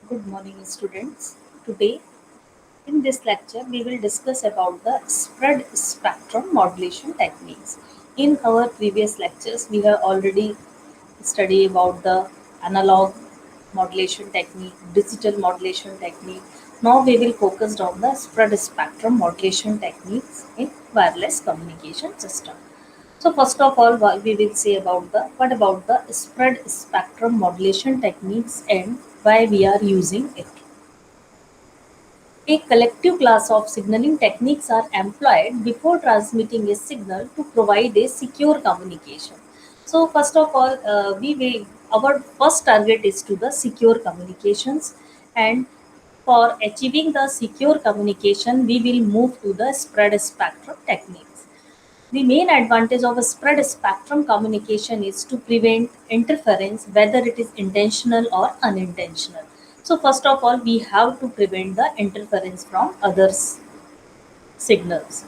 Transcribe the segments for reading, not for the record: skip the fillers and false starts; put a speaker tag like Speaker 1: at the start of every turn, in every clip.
Speaker 1: Good morning, students. Today, in this lecture, we will discuss about the spread spectrum modulation techniques. In our previous lectures, we have already studied about the analog modulation technique, digital modulation technique. Now we will focus on the spread spectrum modulation techniques in wireless communication system. So first of all, we will say about the what about the spread spectrum modulation techniques and why we are using it. A collective class of signaling techniques are employed before transmitting a signal to provide a secure communication. So first of all, our first target is to the secure communications, and for achieving the secure communication, we will move to the spread spectrum techniques. The main advantage of a spread spectrum communication is to prevent interference, whether it is intentional or unintentional. So, first of all, we have to prevent the interference from others' signals.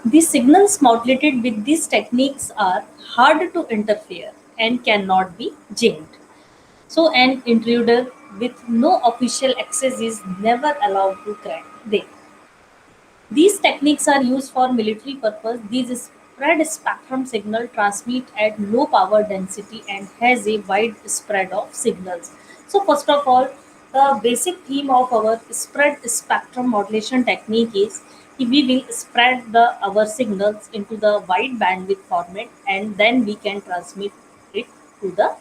Speaker 1: The signals modulated with these techniques are hard to interfere and cannot be jailed. So, an intruder with no official access is never allowed to crack them. These techniques are used for military purpose. These spread spectrum signal transmit at low power density and has a wide spread of signals. So first of all, the basic theme of our spread spectrum modulation technique is we will spread our signals into the wide bandwidth format, and then we can transmit it to the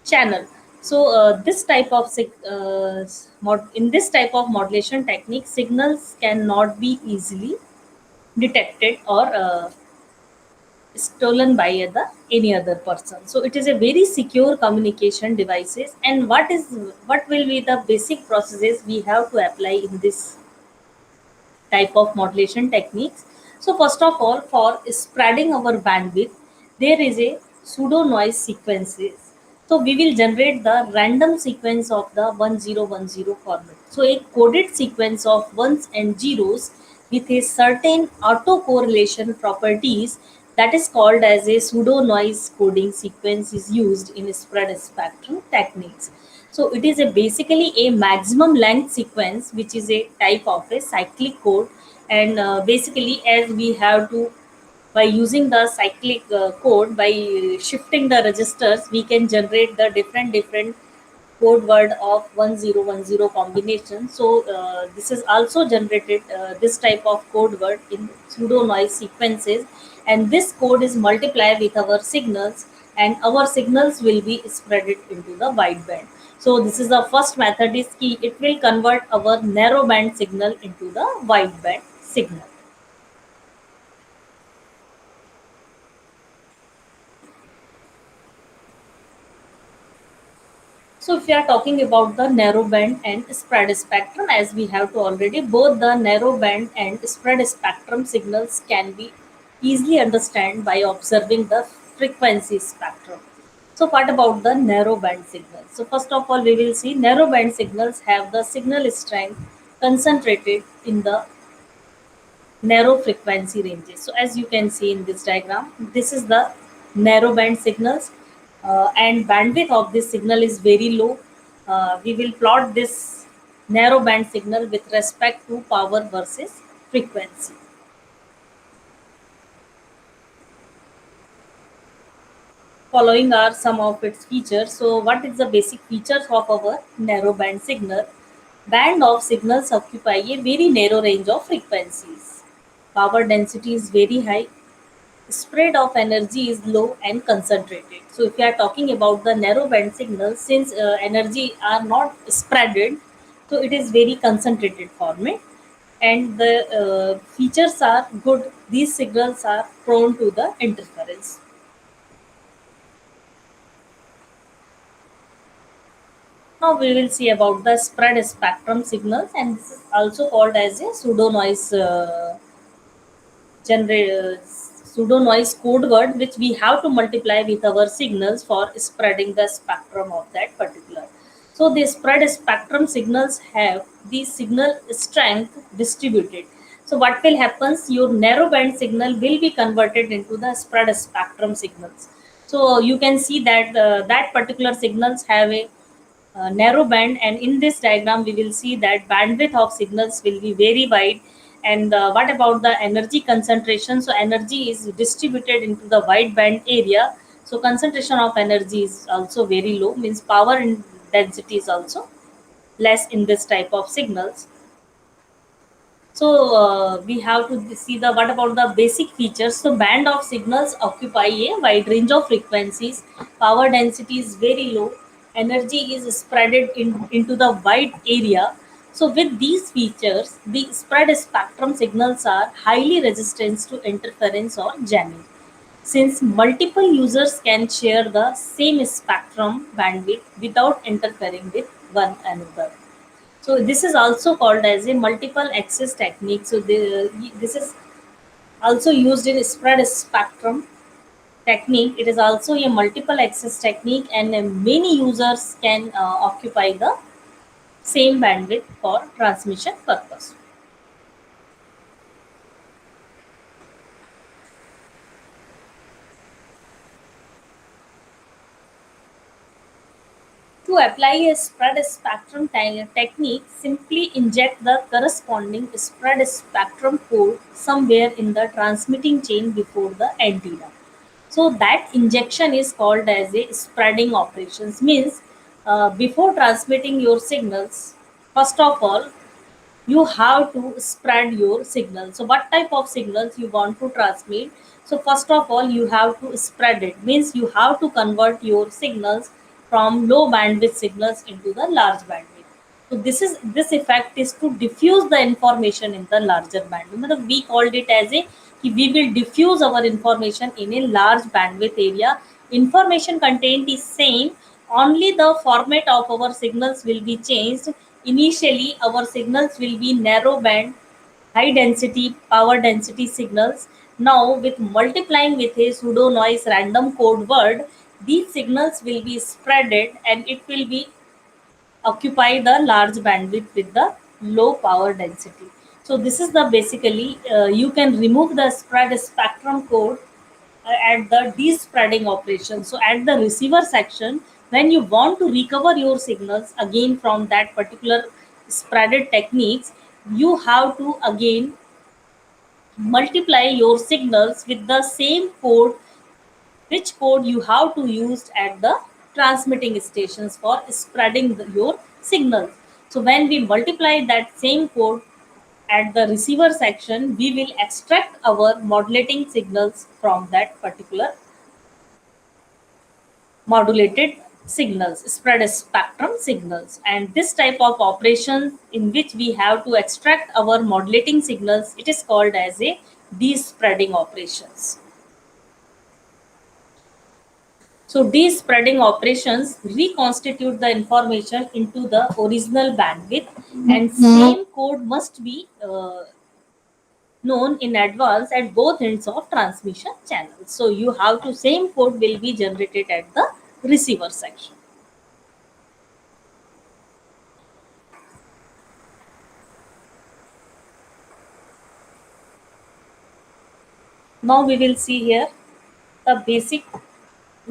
Speaker 1: channel. So this type of in this type of modulation technique, signals cannot be easily detected or stolen by any other person. So it is a very secure communication devices. And what will be the basic processes we have to apply in this type of modulation techniques? So first of all, for spreading our bandwidth, there is a pseudo noise sequences. So we will generate the random sequence of the 1010 format. So a coded sequence of ones and zeros with a certain autocorrelation properties, that is called as a pseudo noise coding sequence, is used in spread spectrum techniques. So it is a basically a maximum length sequence, which is a type of a cyclic code. And basically, as we have to, by using the cyclic code, by shifting the registers, we can generate the different code word of 1010 combination. So this is also generated, this type of code word in pseudo noise sequences, and this code is multiplied with our signals, and our signals will be spread it into the wide band. So this is the first method is key, it will convert our narrow band signal into the wide band signal. So if we are talking about the narrow band and spread spectrum, as we have to already, both the narrow band and spread spectrum signals can be easily understand by observing the frequency spectrum. So what about the narrow band signals? So first of all, we will see narrow band signals have the signal strength concentrated in the narrow frequency ranges. So as you can see in this diagram, this is the narrow band signals, and bandwidth of this signal is very low. We will plot this narrow band signal with respect to power versus frequency. Following are some of its features. So what is the basic features of our narrow band signal? Band of signals occupy a very narrow range of frequencies. Power density is very high, spread of energy is low and concentrated. So if you are talking about the narrow band signal, since energy are not spreaded, so it is very concentrated format, and the features are good. These signals are prone to the interference. Now we will see about the spread spectrum signals, and this is also called as a pseudo noise pseudo noise code word, which we have to multiply with our signals for spreading the spectrum of that particular. So the spread spectrum signals have the signal strength distributed. So what will happen, your narrow band signal will be converted into the spread spectrum signals. So you can see that that particular signals have a narrow band, and in this diagram we will see that bandwidth of signals will be very wide. And what about the energy concentration? So energy is distributed into the wide band area, so concentration of energy is also very low, means power density is also less in this type of signals. So we have to see the what about the basic features. So band of signals occupy a wide range of frequencies. Power density is very low. Energy is spread into the wide area. So with these features, the spread spectrum signals are highly resistant to interference or jamming. Since multiple users can share the same spectrum bandwidth without interfering with one another. So this is also called as a multiple access technique. So this is also used in spread spectrum technique. It is also a multiple access technique, and many users can occupy the same bandwidth for transmission purpose. To apply a spread spectrum technique, simply inject the corresponding spread spectrum code somewhere in the transmitting chain before the antenna. So that injection is called as a spreading operations. Means before transmitting your signals, first of all you have to spread your signal. So what type of signals you want to transmit? So first of all you have to spread it, means you have to convert your signals from low bandwidth signals into the large bandwidth. So this effect is to diffuse the information in the larger bandwidth. We called it as a कि we will diffuse our information in a large bandwidth area. Information content is same, only the format of our signals will be changed. Initially our signals will be narrow band, high density, power density signals. Now with multiplying with a pseudo noise random code word, these signals will be spreaded and it will be occupy the large bandwidth with the low power density. So this is the basically you can remove the spread spectrum code at the despreading operation. So at the receiver section, when you want to recover your signals again from that particular spreaded techniques, you have to again multiply your signals with the same code, which code you have to use at the transmitting stations for spreading your signals. So when we multiply that same code at the receiver section, we will extract our modulating signals from that particular modulated signals, spread spectrum signals. And this type of operation in which we have to extract our modulating signals, it is called as a despreading operations. So these spreading operations reconstitute the information into the original bandwidth, and same code must be known in advance at both ends of transmission channels. So you have to same code will be generated at the receiver section. Now we will see here the basic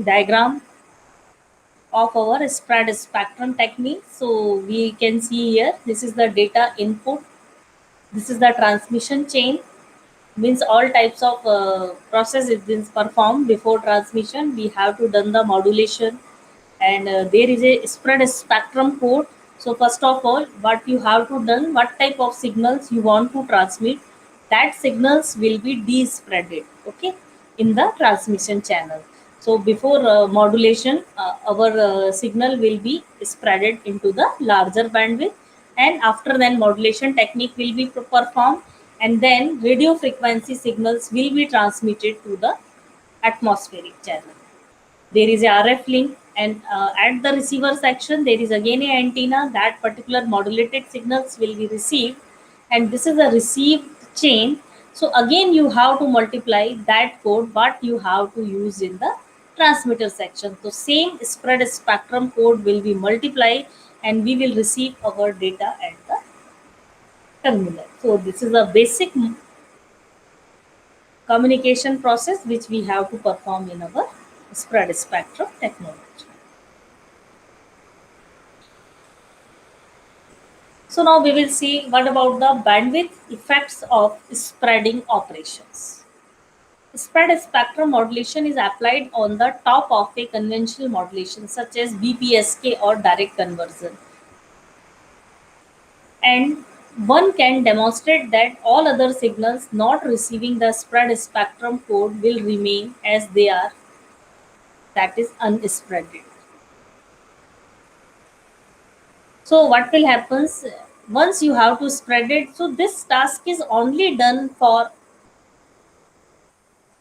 Speaker 1: diagram of our spread spectrum technique. So we can see here this is the data input, this is the transmission chain, means all types of process is been performed before transmission. We have to done the modulation, and there is a spread spectrum code. So first of all what you have to done, what type of signals you want to transmit, that signals will be despreaded, okay, in the transmission channel. So before modulation, our signal will be spreaded into the larger bandwidth, and after then modulation technique will be performed, and then radio frequency signals will be transmitted to the atmospheric channel. There is a RF link, and at the receiver section there is again a antenna. That particular modulated signals will be received, and this is a received chain. So again you have to multiply that code what you have to use in the transmitter section. So same spread spectrum code will be multiplied, and we will receive our data at the terminal. So this is a basic communication process which we have to perform in our spread spectrum technology. So now we will see what about the bandwidth effects of spreading operations. Spread spectrum modulation is applied on the top of a conventional modulation such as BPSK or direct conversion, and one can demonstrate that all other signals not receiving the spread spectrum code will remain as they are, that is unspreaded. So what will happen once you have to spread it? So this task is only done for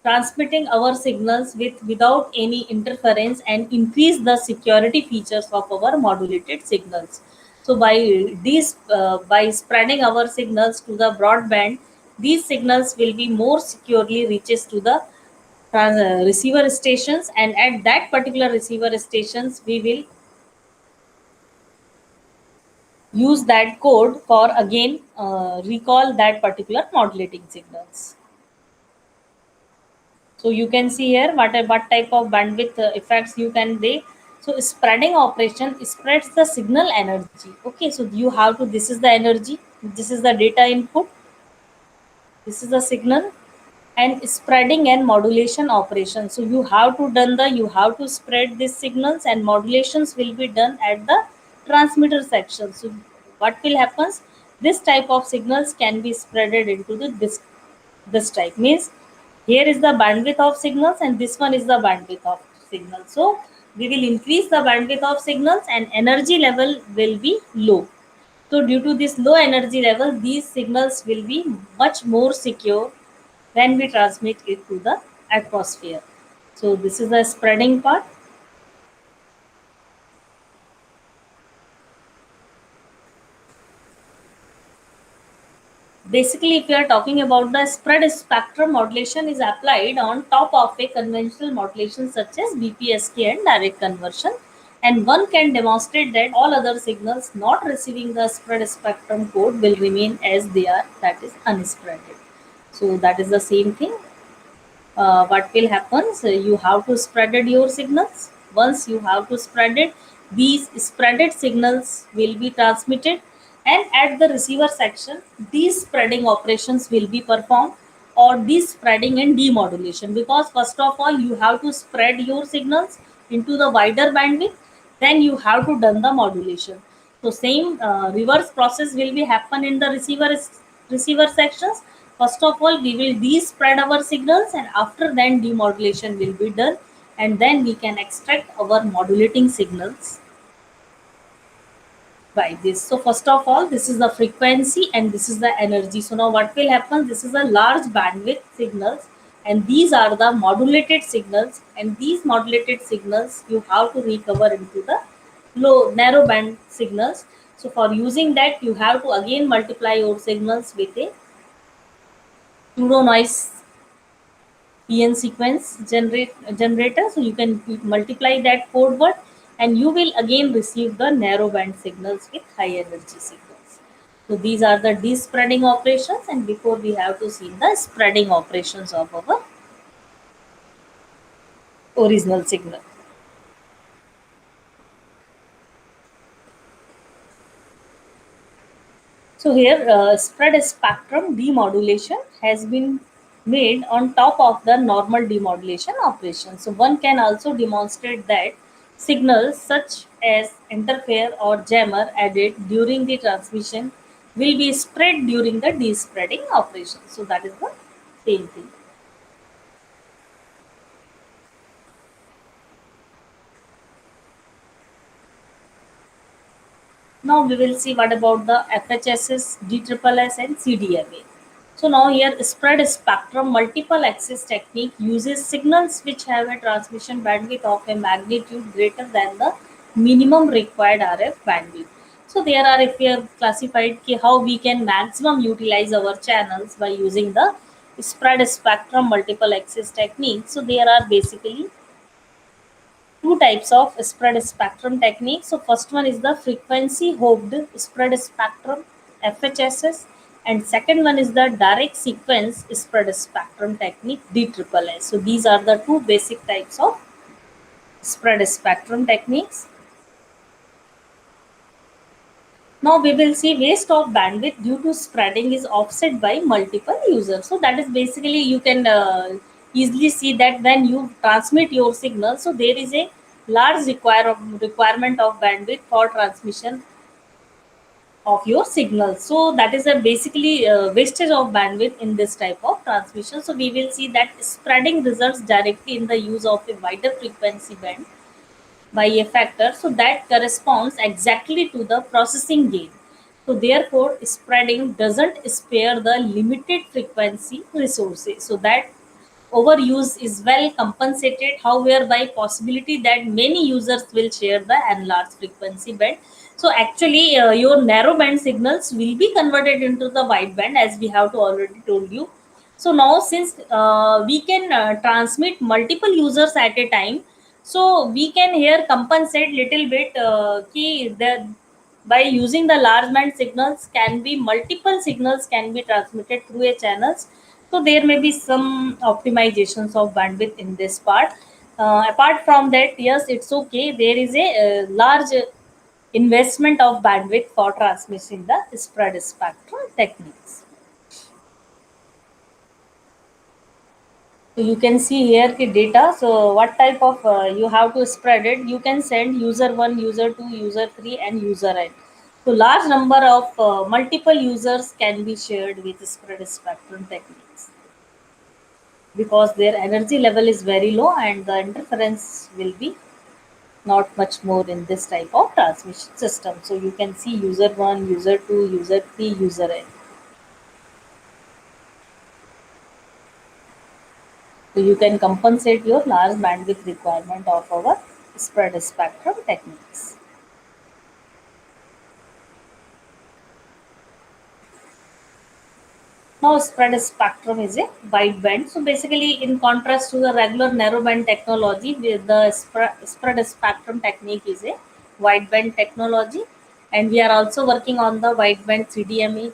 Speaker 1: transmitting our signals without any interference and increase the security features of our modulated signals. So by spreading our signals to the broadband, these signals will be more securely reaches to the receiver stations, and at that particular receiver stations we will use that code for again recall that particular modulating signals. So you can see here what type of bandwidth effects you can they. So spreading operation spreads the signal energy. Okay, so you have to, this is the energy, this is the data input, this is the signal, and spreading and modulation operation. So you have to done the, you have to spread these signals, and modulations will be done at the transmitter section. So what will happens, this type of signals can be spreaded into the this type means here is the bandwidth of signals and this one is the bandwidth of signals. So we will increase the bandwidth of signals and energy level will be low. So due to this low energy level, these signals will be much more secure when we transmit it to the atmosphere. So this is the spreading part. Basically, if you are talking about the spread spectrum, modulation is applied on top of a conventional modulation such as BPSK and direct conversion, and one can demonstrate that all other signals not receiving the spread spectrum code will remain as they are, that is unspreaded. So that is the same thing. What will happen? So you have to spread it your signals. Once you have to spread it, these spreaded signals will be transmitted, and at the receiver section, these spreading operations will be performed, or these spreading and demodulation. Because first of all, you have to spread your signals into the wider bandwidth, then you have to done the modulation. So same reverse process will be happen in the receiver sections. First of all, we will de-spread our signals, and after then demodulation will be done, and then we can extract our modulating signals by this. So first of all, this is the frequency and this is the energy. So now what will happen? This is a large bandwidth signals, and these are the modulated signals, and these modulated signals you have to recover into the low narrow band signals. So for using that, you have to again multiply your signals with a pseudo noise PN sequence generator. So you can multiply that code word, and you will again receive the narrow band signals with high energy signals. So these are the de-spreading operations, and before we have to see the spreading operations of our original signal. So here spread spectrum demodulation has been made on top of the normal demodulation operation. So one can also demonstrate that signals such as interfere or jammer added during the transmission will be spread during the despreading operation. So that is the same thing. Now we will see what about the FHSS, DSSS and CDMA. So now here spread spectrum multiple axis technique uses signals which have a transmission bandwidth of a magnitude greater than the minimum required RF bandwidth. So there are, if we have classified how we can maximum utilize our channels by using the spread spectrum multiple axis technique. So there are basically two types of spread spectrum techniques. So first one is the frequency hopped spread spectrum FHSS, and second one is the direct sequence spread spectrum technique DSSS. So these are the two basic types of spread spectrum techniques. Now we will see waste of bandwidth due to spreading is offset by multiple users. So that is basically you can easily see that when you transmit your signal, so there is a large requirement of bandwidth for transmission of your signal. So that is a basically wastage of bandwidth in this type of transmission. So we will see that spreading results directly in the use of a wider frequency band by a factor, so that corresponds exactly to the processing gain. So therefore spreading doesn't spare the limited frequency resources, so that overuse is well compensated, however by possibility that many users will share the enlarged frequency band. So actually your narrow band signals will be converted into the wide band, as we have to already told you. So now since we can transmit multiple users at a time, so we can here compensate little bit key the by using the large band signals can be multiple signals can be transmitted through a channels. So there may be some optimizations of bandwidth in this part. Apart from that, yes, it's okay, there is a large investment of bandwidth for transmitting the spread spectrum techniques. So you can see here the data. So what type of you have to spread it? You can send user one, user two, user three, and user n. So large number of multiple users can be shared with spread spectrum techniques because their energy level is very low and the interference will be not much more in this type of transmission system. So you can see user one, user two, user three, user n. So you can compensate your large bandwidth requirement of our spread spectrum techniques. Now spread spectrum is a wide band. So basically in contrast to the regular narrow band technology, the spread spectrum technique is a wide band technology, and we are also working on the wide band CDMA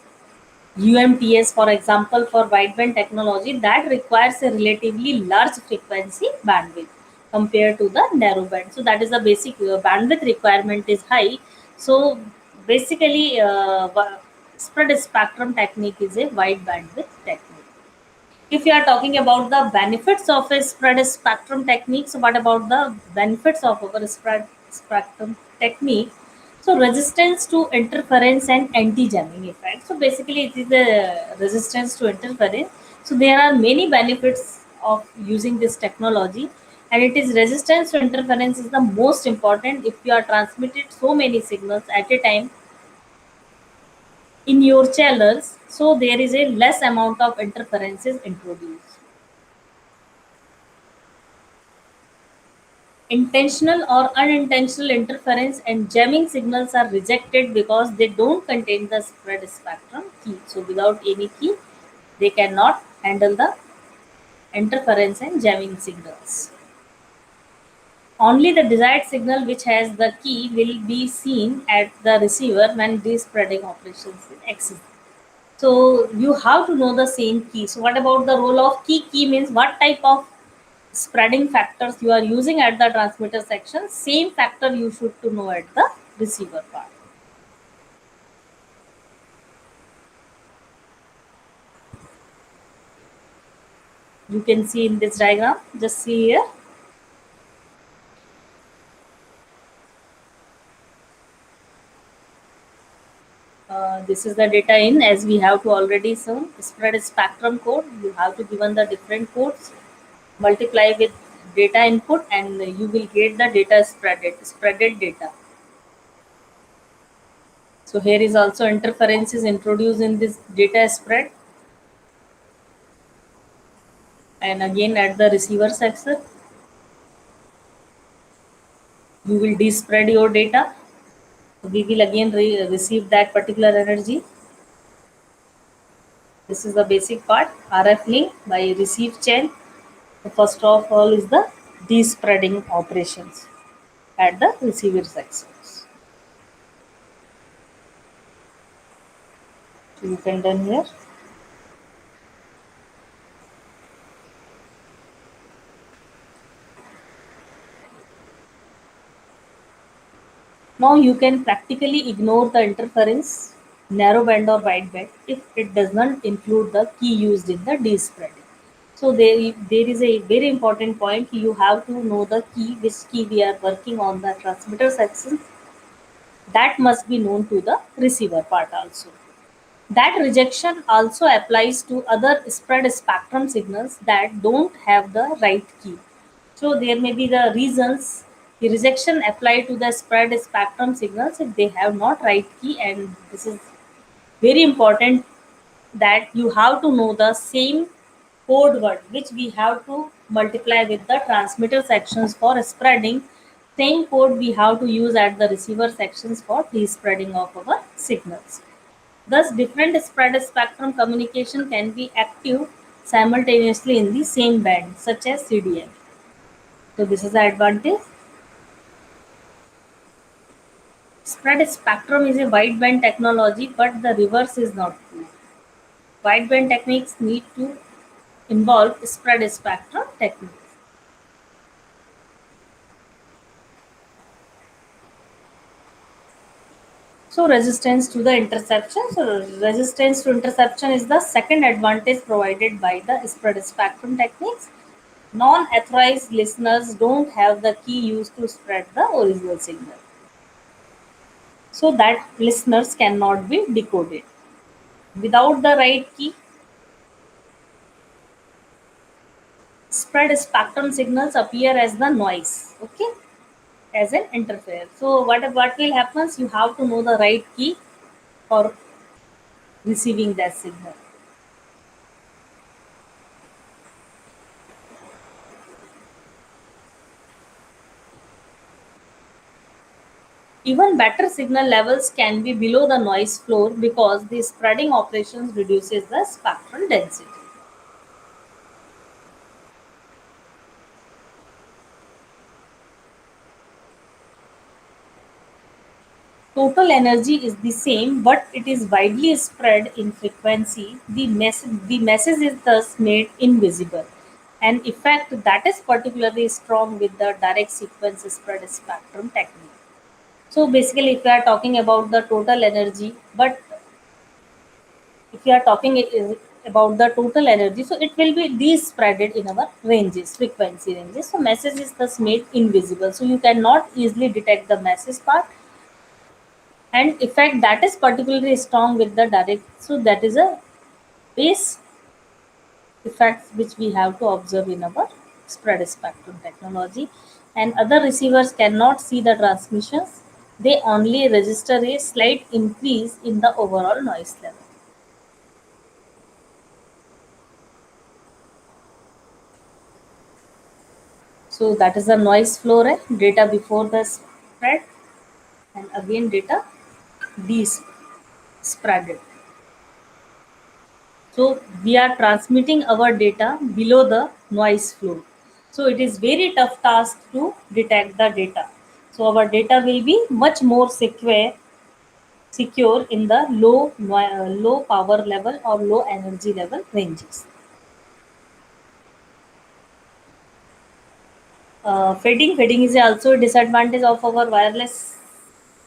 Speaker 1: UMTS, for example, for wideband technology that requires a relatively large frequency bandwidth compared to the narrow band. So that is the basic bandwidth requirement is high. So basically, spread spectrum technique is a wide bandwidth technique. If you are talking about the benefits of a spread spectrum technique, so what about the benefits of our spread spectrum technique? So resistance to interference and anti-jamming effect. So basically it is the resistance to interference. So there are many benefits of using this technology, and it is resistance to interference is the most important. If you are transmitted so many signals at a time in your channels, so there is a less amount of interferences introduced. Intentional or unintentional interference and jamming signals are rejected because they don't contain the spread spectrum key. So without any key, they cannot handle the interference and jamming signals. Only the desired signal which has the key will be seen at the receiver when these spreading operations is exist. So you have to know the same key. So what about the role of key? Key means what type of spreading factors you are using at the transmitter section. Same factor you should to know at the receiver part. You can see in this diagram. Just see here. This is the data in, as we have to already shown spread spectrum code. You have to given the different codes, multiply with data input, and you will get the data spreaded data. So here is also interferences introduced in this data spread, and again at the receiver section you will despread your data. We will again receive that particular energy. This is the basic part. RF link by receive chain. The first of all is the despreading operations at the receiver sections. So you can done here. Now you can practically ignore the interference, narrowband or wideband, if it does not include the key used in the despreading. So there is a very important point. You have to know the key, which key we are working on the transmitter section. That must be known to the receiver part also. That rejection also applies to other spread spectrum signals that don't have the right key. So there may be the reasons the rejection apply to the spread spectrum signals if they have not right key, and this is very important that you have to know the same code word which we have to multiply with the transmitter sections for spreading. Same code we have to use at the receiver sections for the spreading of our signals. Thus, different spread spectrum communication can be active simultaneously in the same band, such as CDM. So, this is the advantage. Spread spectrum is a wideband technology, but the reverse is not true. Wideband techniques need to involve spread spectrum techniques. So, resistance to the interception. So, resistance to interception is the second advantage provided by the spread spectrum techniques. Non-authorized listeners don't have the key used to spread the original signal, so that listeners cannot be decoded. Without the right key, spread spectrum signals appear as the noise, okay, as an interfere. So what will happen? You have to know the right key for receiving that signal. Even better signal levels can be below the noise floor because the spreading operations reduces the spectral density. Total energy is the same, but it is widely spread in frequency. The message is thus made invisible, an effect that is particularly strong with the direct sequence spread spectrum technique. So basically, if we are talking about the total energy, but if you are talking about the total energy, so it will be de-spreaded in our ranges, frequency ranges. So message is thus made invisible. So you cannot easily detect the message part, and effect that is particularly strong with the direct. So that is a base effect which we have to observe in our spread spectrum technology, and other receivers cannot see the transmissions. They only register a slight increase in the overall noise level. So that is the noise flow rate, data before the spread, and again data spreaded. So we are transmitting our data below the noise floor. So it is very tough task to detect the data. So our data will be much more secure in the low power level or low energy level ranges. Fading is also a disadvantage of our wireless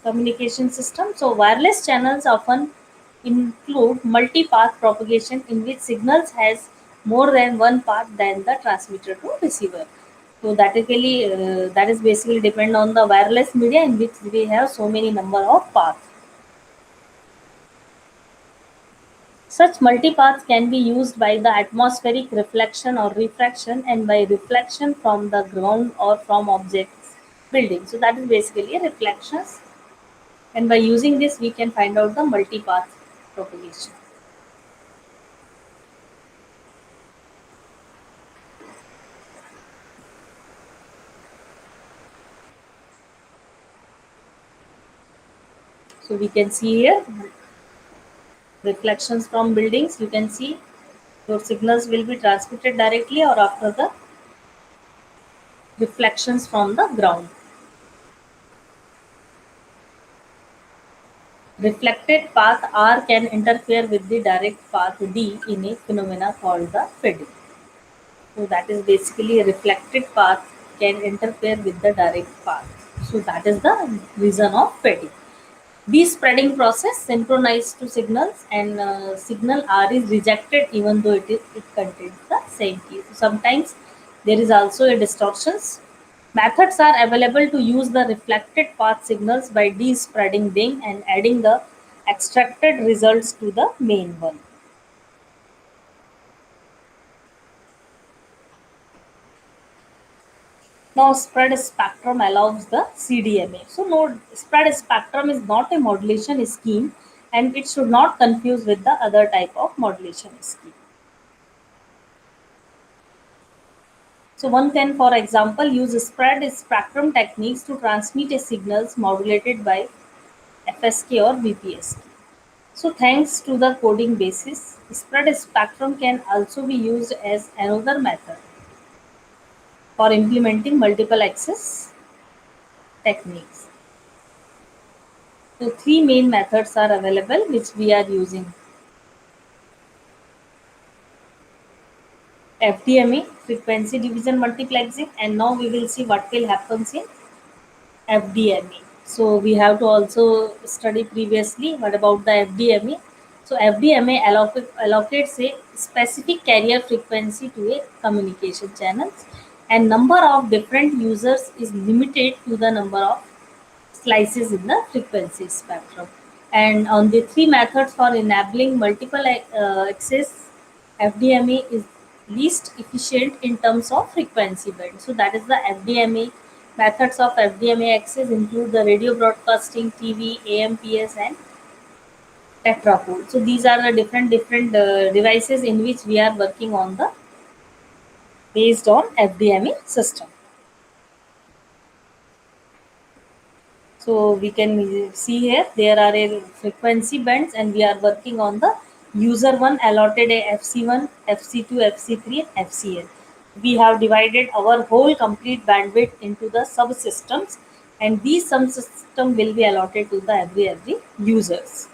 Speaker 1: communication system. So wireless channels often include multi-path propagation in which signals has more than one path than the transmitter to receiver. So that is basically depend on the wireless media in which we have so many number of paths. Such multipaths can be used by the atmospheric reflection or refraction, and by reflection from the ground or from objects, building. So that is basically a reflections, and by using this we can find out the multipath propagation. So we can see here reflections from buildings. You can see your signals will be transmitted directly or after the reflections from the ground. Reflected path R can interfere with the direct path D in a phenomena called the fading. So that is basically a reflected path can interfere with the direct path. So that is the reason of fading. These spreading process synchronized to signals, and signal R is rejected even though it contains the same key. So sometimes there is also a distortions. Methods are available to use the reflected path signals by de-spreading them and adding the extracted results to the main one. Now, spread spectrum allows the CDMA. So, no, spread spectrum is not a modulation scheme, and it should not confuse with the other type of modulation scheme. So, one can, for example, use spread spectrum techniques to transmit a signals modulated by FSK or BPSK. So, thanks to the coding basis, spread spectrum can also be used as another method for implementing multiple access techniques. So three main methods are available which we are using. FDMA, frequency division multiplexing, and now we will see what will happen in FDMA. So we have to also study previously what about the FDMA. So FDMA allocates a specific carrier frequency to a communication channels, and number of different users is limited to the number of slices in the frequency spectrum. And on the three methods for enabling multiple access, FDMA is least efficient in terms of frequency band. So that is the FDMA. Methods of FDMA access include the radio broadcasting, TV, AMPS, and tetrapole. So these are the different devices in which we are working on the based on FDMA system. So we can see here there are a frequency bands, and we are working on the user one allotted a FC1, FC2, FC3, and FCN. We have divided our whole complete bandwidth into the subsystems, and these subsystem will be allotted to the every users.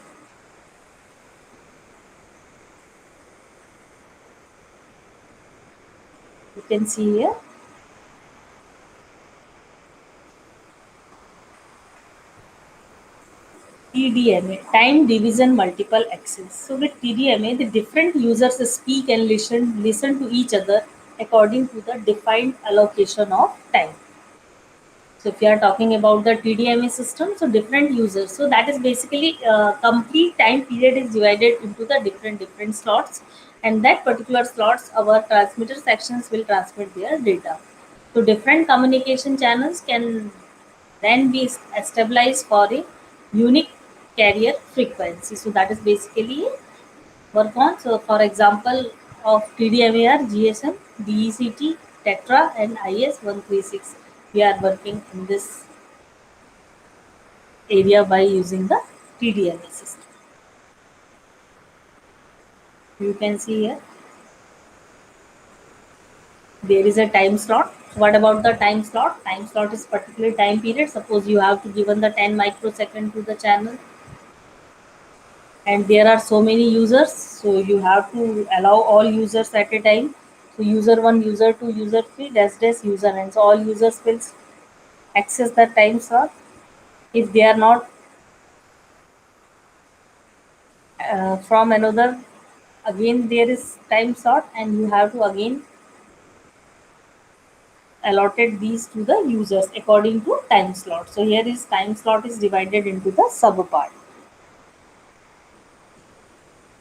Speaker 1: You can see here TDMA, time division multiple access. So with TDMA, the different users speak and listen to each other according to the defined allocation of time. So if you are talking about the TDMA system, so different users. So that is basically complete time period is divided into the different slots, and that particular slots our transmitter sections will transmit their data. So different communication channels can then be stabilized for a unique carrier frequency. So that is basically work on. So for example of TDMAR, GSM, DECT, Tetra, and IS136, we are working in this area by using the TDMA system. You can see here there is a time slot. What about the time slot? Time slot is particular time period. Suppose you have to given the 10 microsecond to the channel, and there are so many users, so you have to allow all users at a time. So user 1, user 2, user 3, dash user, and so all users will access the time slot. If they are not from another, again there is time slot, and you have to again allotted these to the users according to time slot. So here is time slot is divided into the sub part.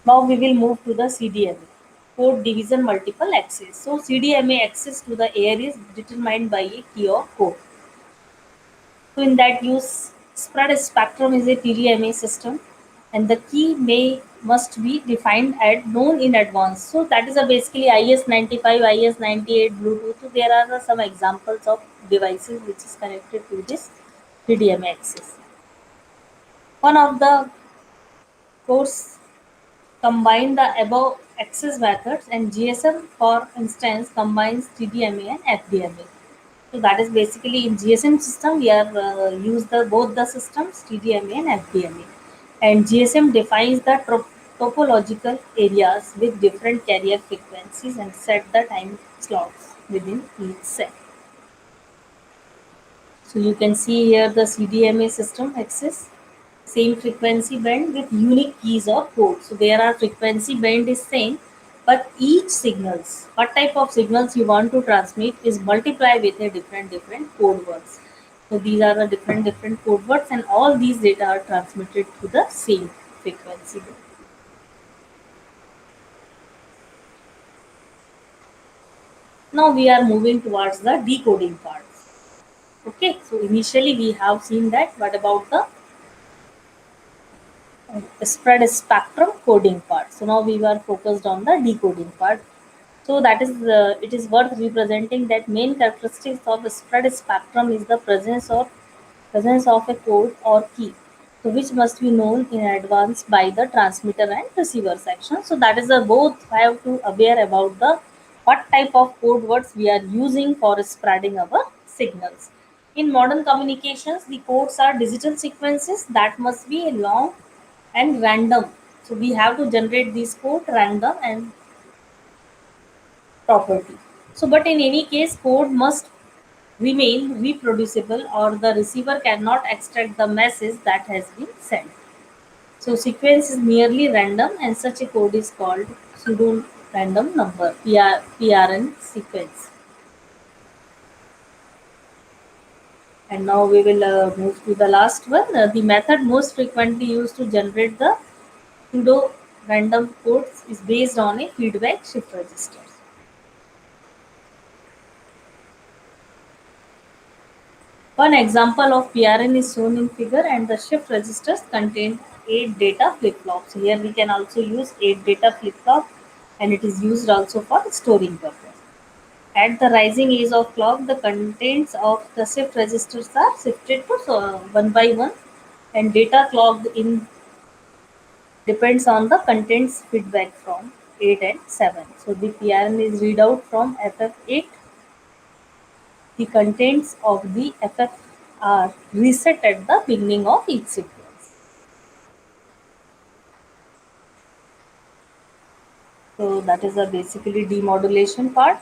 Speaker 1: Now we will move to the CDMA, code division multiple access. So CDMA access to the air is determined by a key or code. So in that use, spread spectrum is a TDMA system, and the key may must be defined and known in advance. So that is a basically IS95, IS98 Bluetooth. So there are some examples of devices which is connected to this TDMA access. One of the course combine the above access methods, and GSM for instance combines TDMA and FDMA. So that is basically in GSM system we are use the both the systems TDMA and FDMA, and GSM defines the topological areas with different carrier frequencies and set the time slots within each set. So you can see here the CDMA system access same frequency band with unique keys or codes. So there are frequency band is same, but each signals, what type of signals you want to transmit is multiplied with a different code words. So these are the different code words, and all these data are transmitted to the same frequency band. Now we are moving towards the decoding part. Okay, so initially we have seen that. What about the spread spectrum coding part? So now we were focused on the decoding part. So that is it is worth representing that main characteristics of a spread spectrum is the presence of a code or key, so which must be known in advance by the transmitter and receiver section. So that is the both have to aware about the what type of code words we are using for spreading our signals. In modern communications, the codes are digital sequences that must be long and random. So we have to generate this code random and property. So, but in any case, code must remain reproducible or the receiver cannot extract the message that has been sent. So, sequence is merely random and such a code is called pseudo random number PRN sequence. And now we will move to the last one. The method most frequently used to generate the pseudo random codes is based on a feedback shift register. One example of PRN is shown in figure, and the shift registers contain 8 data flip-flops. Here we can also use 8 data flip-flop, and it is used also for storing purpose. At the rising age of clock, the contents of the shift registers are shifted to one by one, and data clocked in depends on the contents feedback from 8 and 7. So the PRN is read out from FF8. The contents of the FF are reset at the beginning of each sequence. So that is a basically demodulation part.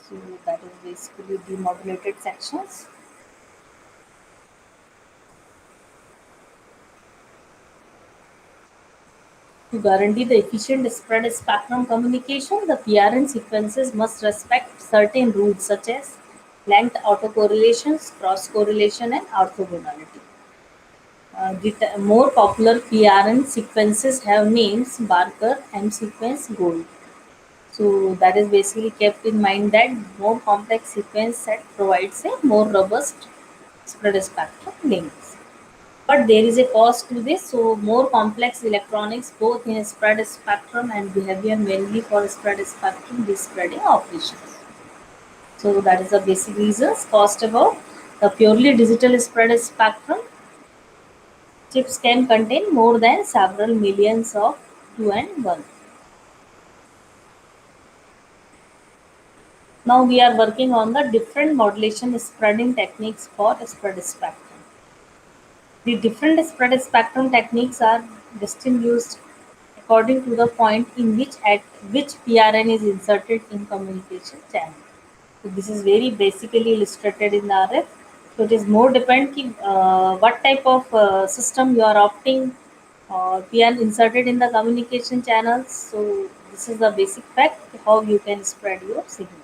Speaker 1: So that is basically demodulated sections. To guarantee the efficient spread spectrum communication, the PRN sequences must respect certain rules such as length autocorrelations, cross correlation, and orthogonality. The more popular PRN sequences have names Barker, M sequence, Gold. So that is basically kept in mind that more complex sequence set provides a more robust spread spectrum links. But there is a cost to this, so more complex electronics both in spread spectrum and behavior mainly for spread spectrum spreading operations. So that is the basic reasons. Cost about the purely digital spread spectrum chips can contain more than several millions of 2 and 1. Now we are working on the different modulation spreading techniques for spread spectrum. The different spread spectrum techniques are distinguished according to the point in which at which PRN is inserted in communication channel. So this is very basically illustrated in the RF. So it is more depend what type of system you are opting PN inserted in the communication channels. So this is the basic fact how you can spread your signals.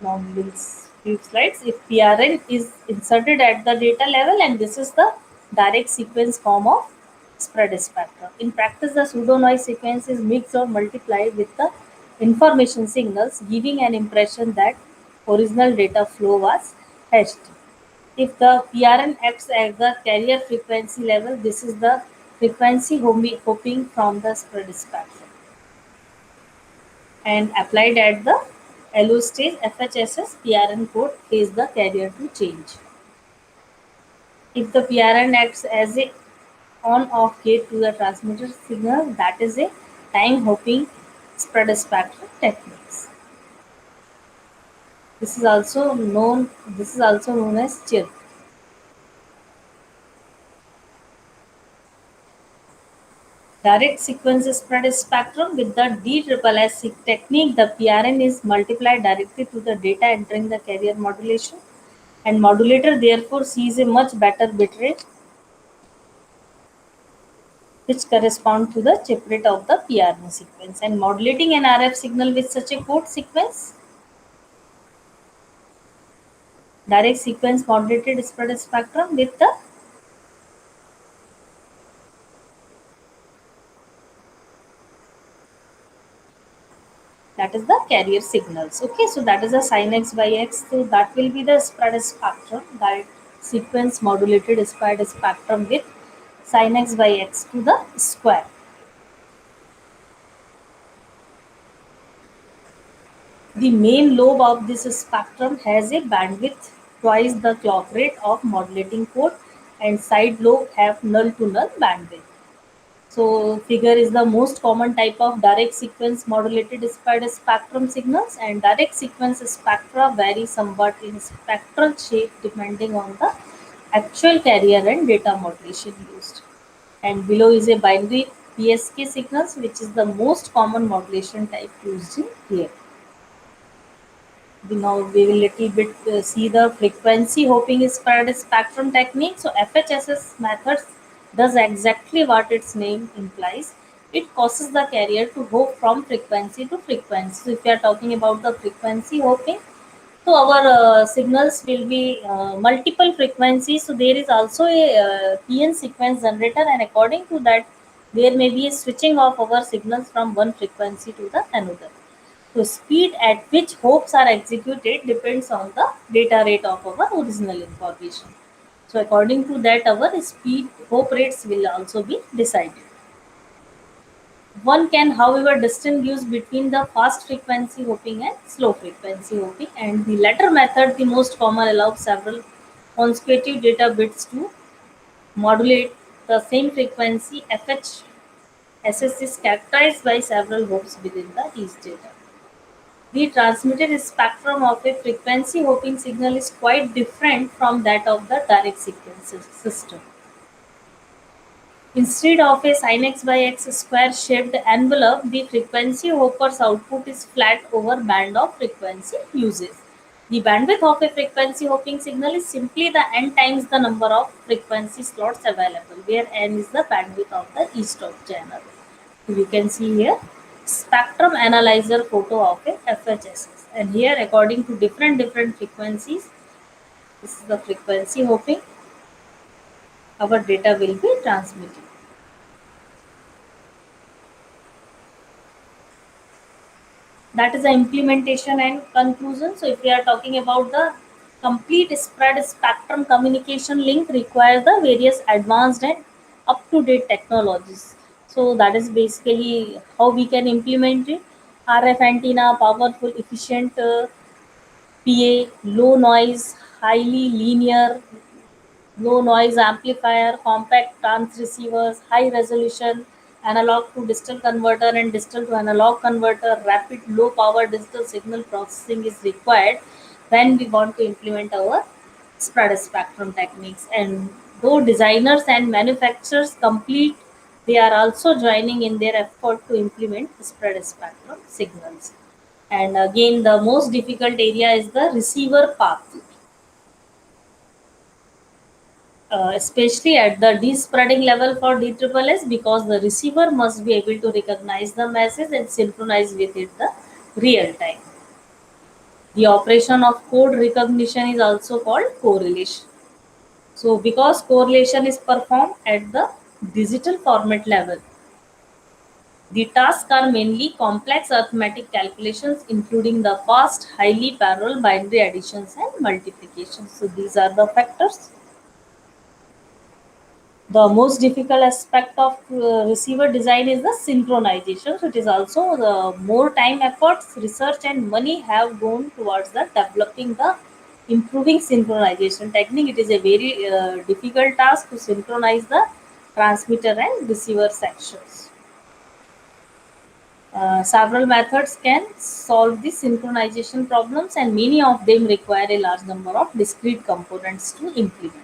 Speaker 1: Now we will few slides. If PRN is inserted at the data level, and this is the direct sequence form of spread spectrum. In practice, the pseudo noise sequence is mixed or multiplied with the information signals, giving an impression that original data flow was hashed. If the PRN acts at the carrier frequency level, this is the frequency hopping from the spread spectrum, and applied at the LO stage, FHSS PRN code is the carrier to change. If the PRN acts as a on off gate to the transmitter signal, that is a time hopping spread spectrum techniques. This is also known as chirp. Direct sequence spread spectrum with the DSSS technique, the PRN is multiplied directly to the data entering the carrier modulation, and modulator therefore sees a much better bit rate which correspond to the chip rate of the PRN sequence. And modulating an RF signal with such a code sequence, direct sequence modulated spread spectrum with the, that is the carrier signals. Okay, so that is a sin x by x. So that will be the spread spectrum, direct sequence modulated spread spectrum with sin x by x to the square. The main lobe of this spectrum has a bandwidth twice the clock rate of modulating code, and side lobe have null to null bandwidth. So figure is the most common type of direct sequence modulated spread spectrum signals, and direct sequence spectra vary somewhat in spectral shape depending on the actual carrier and data modulation used. And below is a binary PSK signals, which is the most common modulation type used in here. Now we will little bit see the frequency hopping spread spectrum technique. So FHSS methods does exactly what its name implies. It causes the carrier to hop from frequency to frequency. So if we are talking about the frequency hopping, so our signals will be multiple frequencies. So there is also a PN sequence generator, and according to that, there may be a switching of our signals from one frequency to the another. So speed at which hops are executed depends on the data rate of our original information. So according to that, our speed hope rates will also be decided. One can, however, distinguish between the fast frequency hopping and slow frequency hopping, and the latter method, the most common, allows several consecutive data bits to modulate the same frequency. FHSS is characterized by several hops within the each data. The transmitted spectrum of a frequency hopping signal is quite different from that of the direct sequence system. Instead of a sin x by x square shaped envelope, the frequency hopper's output is flat over band of frequency uses. The bandwidth of a frequency hopping signal is simply the n times the number of frequency slots available, where n is the bandwidth of the each stop channel. You can see here spectrum analyzer photo of a FHSS, and here according to different frequencies, this is the frequency hopping, our data will be transmitted. That is the implementation and conclusion. So if we are talking about the complete spread spectrum communication link requires the various advanced and up to date technologies. So that is basically how we can implement it. RF antenna, powerful, efficient PA, low noise, highly linear, low noise amplifier, compact transceivers, high resolution, analog to digital converter and digital to analog converter, rapid low power digital signal processing is required when we want to implement our spread spectrum techniques. And though designers and manufacturers complete, they are also joining in their effort to implement spread spectrum signals. And again, the most difficult area is the receiver path, especially at the de-spreading level for DSSS, because the receiver must be able to recognize the message and synchronize with it the real time. The operation of code recognition is also called correlation. So because correlation is performed at the digital format level, the tasks are mainly complex arithmetic calculations, including the fast, highly parallel binary additions and multiplications. So these are the factors. The most difficult aspect of receiver design is the synchronization. So it is also the more time, efforts, research, and money have gone towards the developing the improving synchronization technique. It is a very difficult task to synchronize the transmitter and receiver sections. Several methods can solve the synchronization problems, and many of them require a large number of discrete components to implement.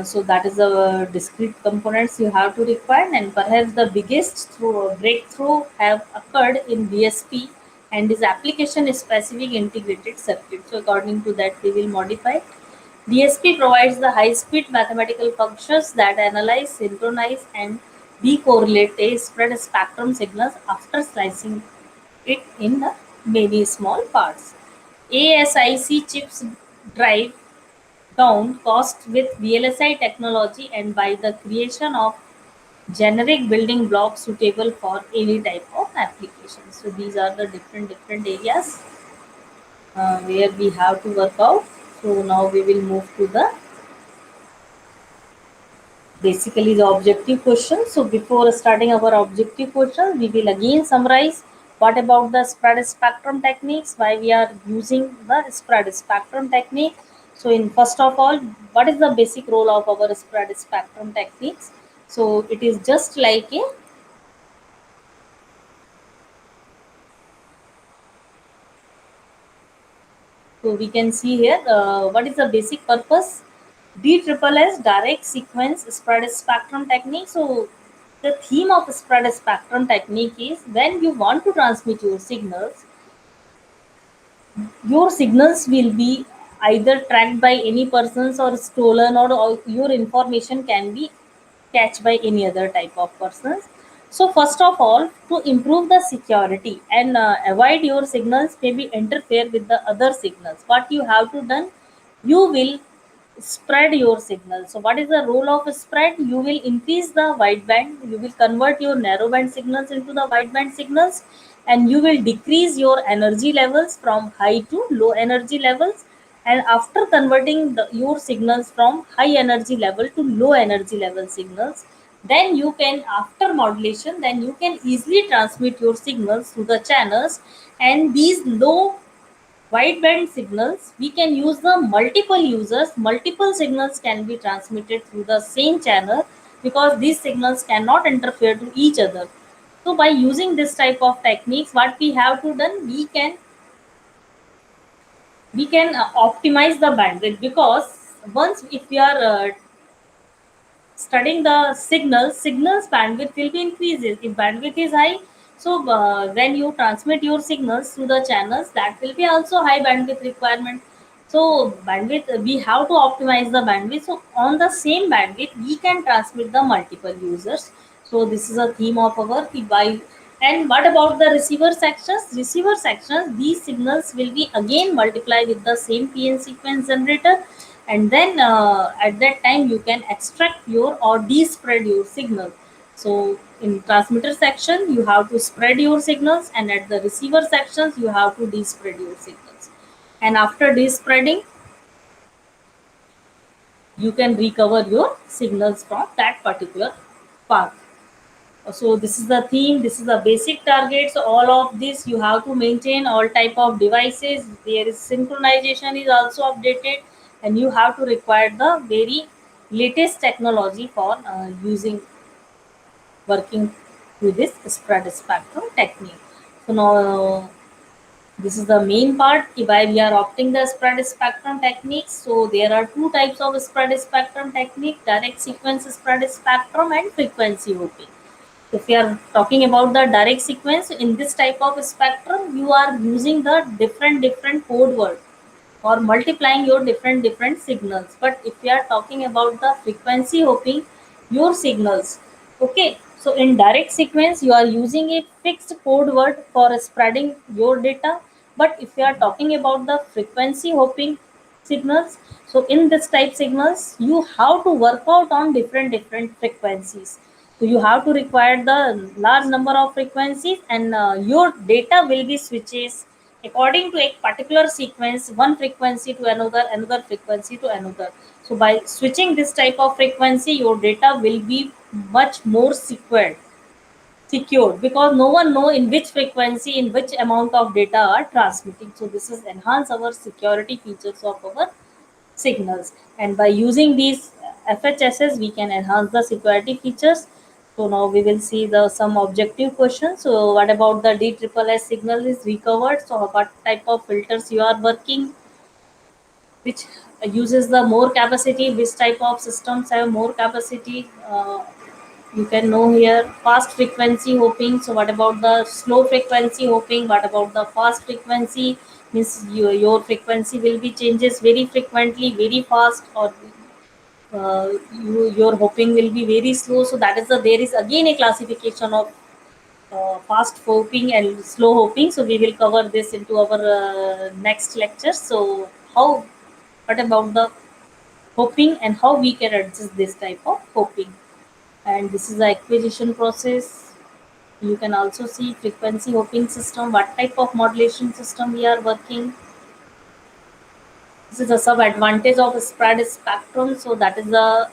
Speaker 1: So that is the discrete components you have to require, and perhaps the biggest breakthrough have occurred in DSP and is application specific integrated circuit. So according to that, we will modify. DSP provides the high-speed mathematical functions that analyze, synchronize, and decorrelate a spread spectrum signals after slicing it in many small parts. ASIC chips drive down cost with VLSI technology and by the creation of generic building blocks suitable for any type of application. So these are the different areas where we have to work out. So now we will move to the basically the objective question. So before starting our objective question, we will again summarize what about the spread spectrum techniques, why we are using the spread spectrum technique. So in first of all, what is the basic role of our spread spectrum techniques? So it is just like a, so we can see here what is the basic purpose. DSSS direct sequence spread spectrum technique. So the theme of spread spectrum technique is when you want to transmit your signals will be either tracked by any persons or stolen, or your information can be catched by any other type of persons. So first of all, to improve the security and avoid your signals maybe interfere with the other signals, what you have to done, you will spread your signal. So what is the role of spread? You will increase the wideband, you will convert your narrowband signals into the wideband signals, and you will decrease your energy levels from high to low energy levels. And after converting your signals from high energy level to low energy level signals, then you can, after modulation, then you can easily transmit your signals to the channels. And these low wideband signals, we can use the multiple users, multiple signals can be transmitted through the same channel because these signals cannot interfere to each other. So by using this type of techniques, what we have to done, we can optimize the bandwidth, because once if we are studying the signals bandwidth will be increases if bandwidth is high. So when you transmit your signals through the channels, that will be also high bandwidth requirement. So bandwidth, we have to optimize the bandwidth, so on the same bandwidth we can transmit the multiple users. So this is a theme of our why. And what about the receiver sections? Receiver sections, these signals will be again multiplied with the same PN sequence generator, and then at that time you can extract your or de-spread your signal. So in transmitter section you have to spread your signals, and at the receiver sections you have to de-spread your signals. And after de-spreading, you can recover your signals from that particular path. So this is the theme, this is the basic target. So all of this you have to maintain all type of devices, there is synchronization is also updated, and you have to require the very latest technology for working with this spread spectrum technique. So now this is the main part why we are opting the spread spectrum techniques. So there are two types of spread spectrum technique: direct sequence spread spectrum and frequency hopping. If we are talking about the direct sequence, in this type of spectrum you are using the different code word or multiplying your different signals. But if we are talking about the frequency hopping your signals, okay, so in direct sequence you are using a fixed code word for spreading your data. But if we are talking about the frequency hopping signals, so in this type signals you have to work out on different frequencies. So you have to require the large number of frequencies, and your data will be switches according to a particular sequence, one frequency to another, another frequency to another. So by switching this type of frequency, your data will be much more secured, because no one know in which frequency, in which amount of data are transmitting. So this is enhance our security features of our signals. And by using these FHSs, we can enhance the security features. So now we will see the some objective questions. So what about the DSSS signal is recovered? So what type of filters you are working, which uses the more capacity, which type of systems have more capacity. You can know here fast frequency hopping. So what about the slow frequency hopping? What about the fast frequency? Means your frequency will be changes very frequently, very fast, or your hopping will be very slow. So that is the there is again a classification of fast hopping and slow hopping. So we will cover this into our next lecture. So how, what about the hopping and how we can adjust this type of hopping? And this is the acquisition process. You can also see frequency hopping system, what type of modulation system we are working. This is a sub advantage of spread spectrum. So that is the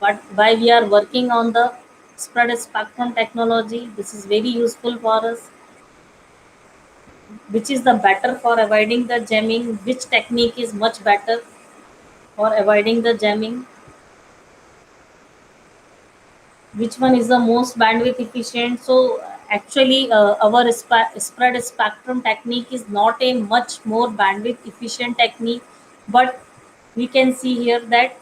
Speaker 1: what why we are working on the spread spectrum technology. This is very useful for us. Which is the better for avoiding the jamming? Which technique is much better for avoiding the jamming? Which one is the most bandwidth efficient? So actually our spread spectrum technique is not a much more bandwidth efficient technique, but we can see here that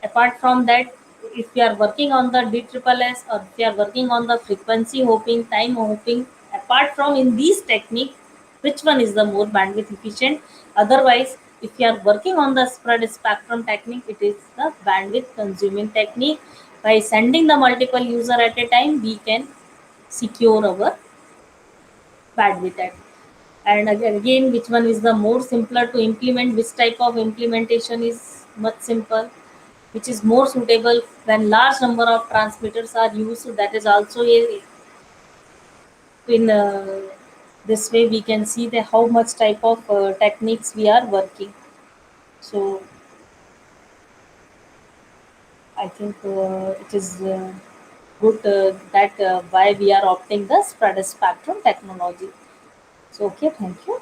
Speaker 1: apart from that, if we are working on the DSSS, or if we are working on the frequency hopping, time hopping, apart from in these technique, which one is the more bandwidth efficient? Otherwise, if we are working on the spread spectrum technique, it is the bandwidth consuming technique. By sending the multiple user at a time, we can secure our bandwidth at. And again, which one is the more simpler to implement? Which type of implementation is much simple? Which is more suitable when large number of transmitters are used? So that is also a in this way we can see the how much type of techniques we are working. So I think it is good that why we are opting the spread spectrum technology. So okay, thank you.